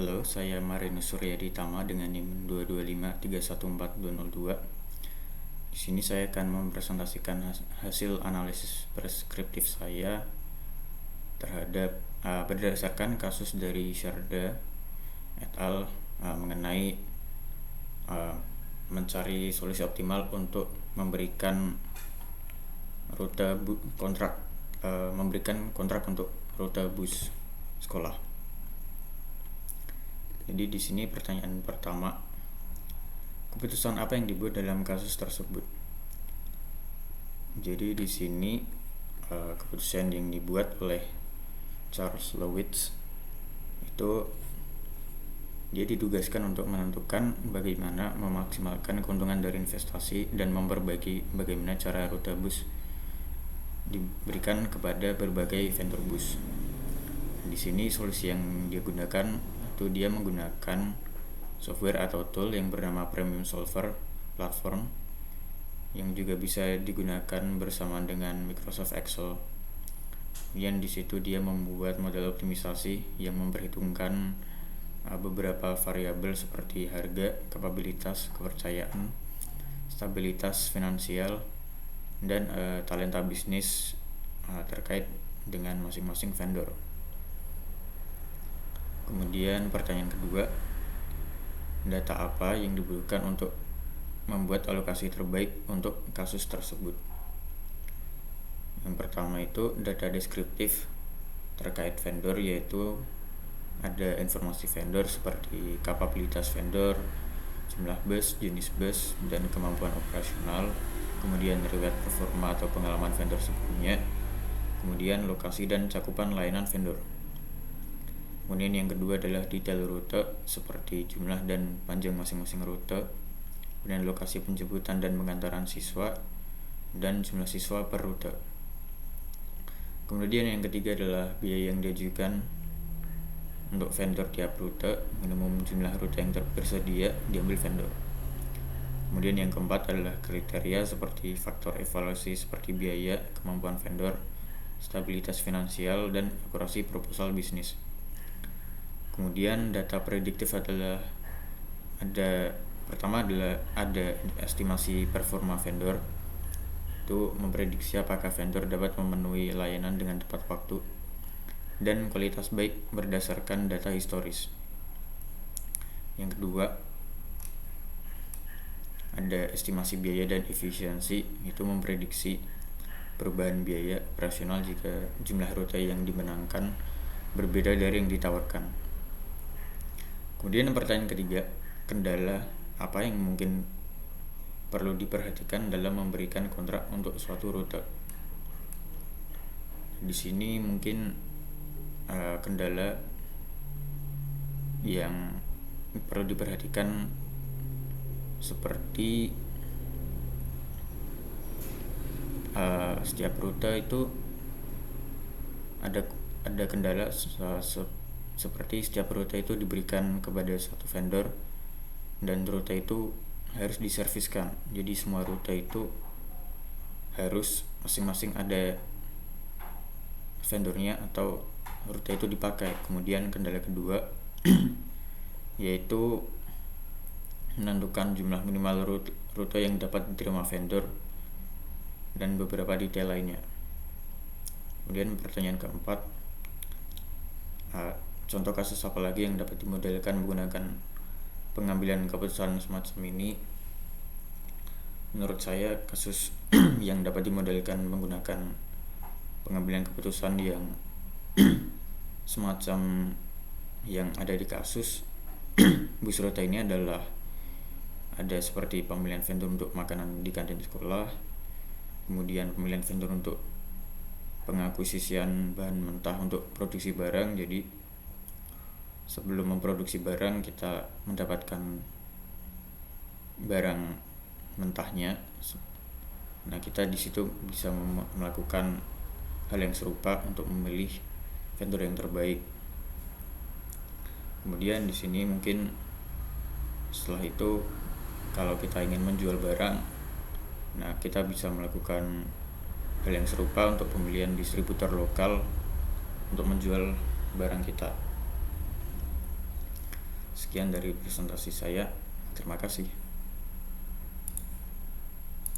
Halo, saya Marinus Suryadi Tama dengan NIM 225314202. Di sini saya akan mempresentasikan hasil analisis preskriptif saya terhadap berdasarkan kasus dari Sherda et al. Mengenai mencari solusi optimal untuk memberikan kontrak untuk rute bus sekolah. Jadi di sini pertanyaan pertama, keputusan apa yang dibuat dalam kasus tersebut? Jadi di sini keputusan yang dibuat oleh Charles Lewis itu dia ditugaskan untuk menentukan bagaimana memaksimalkan keuntungan dari investasi dan memperbaiki bagaimana cara rute bus diberikan kepada berbagai vendor bus. Di sini solusi yang dia gunakan itu dia menggunakan software atau tool yang bernama Premium Solver Platform yang juga bisa digunakan bersama dengan Microsoft Excel. Kemudian di situ dia membuat model optimisasi yang memperhitungkan beberapa variabel seperti harga, kapabilitas, kepercayaan, stabilitas finansial, dan talenta bisnis terkait dengan masing-masing vendor. Kemudian pertanyaan kedua, data apa yang dibutuhkan untuk membuat alokasi terbaik untuk kasus tersebut? Yang pertama itu data deskriptif terkait vendor, yaitu ada informasi vendor seperti kapabilitas vendor, jumlah bus, jenis bus, dan kemampuan operasional, kemudian riwayat performa atau pengalaman vendor sebelumnya, kemudian lokasi dan cakupan layanan vendor. Kemudian yang kedua adalah detail rute seperti jumlah dan panjang masing-masing rute, kemudian lokasi penjemputan dan pengantaran siswa, dan jumlah siswa per rute. Kemudian yang ketiga adalah biaya yang diajukan untuk vendor tiap rute, minimum jumlah rute yang tersedia diambil vendor. Kemudian yang keempat adalah kriteria seperti faktor evaluasi seperti biaya, kemampuan vendor, stabilitas finansial, dan akurasi proposal bisnis. Kemudian data prediktif adalah ada estimasi performa vendor, itu memprediksi apakah vendor dapat memenuhi layanan dengan tepat waktu dan kualitas baik berdasarkan data historis. Yang kedua ada estimasi biaya dan efisiensi, itu memprediksi perubahan biaya operasional jika jumlah rute yang dimenangkan berbeda dari yang ditawarkan. Kemudian pertanyaan ketiga, kendala apa yang mungkin perlu diperhatikan dalam memberikan kontrak untuk suatu rute? Di sini mungkin kendala yang perlu diperhatikan seperti setiap rute itu ada kendala seperti setiap rute itu diberikan kepada satu vendor dan rute itu harus diserviskan. Jadi semua rute itu harus masing-masing ada vendornya atau rute itu dipakai. Kemudian kendala kedua yaitu menentukan jumlah minimal rute yang dapat diterima vendor dan beberapa detail lainnya. Kemudian pertanyaan keempat, contoh kasus apa lagi yang dapat dimodelkan menggunakan pengambilan keputusan semacam ini? Menurut saya kasus yang dapat dimodelkan menggunakan pengambilan keputusan yang semacam yang ada di kasus bus rute ini adalah ada seperti pemilihan vendor untuk makanan di kantin sekolah, kemudian pemilihan vendor untuk pengakuisisian bahan mentah untuk produksi barang. Jadi sebelum memproduksi barang kita mendapatkan barang mentahnya. Nah, kita di situ bisa melakukan hal yang serupa untuk memilih vendor yang terbaik. Kemudian di sini mungkin setelah itu kalau kita ingin menjual barang, nah kita bisa melakukan hal yang serupa untuk pemilihan distributor lokal untuk menjual barang kita. Sekian dari presentasi saya. Terima kasih.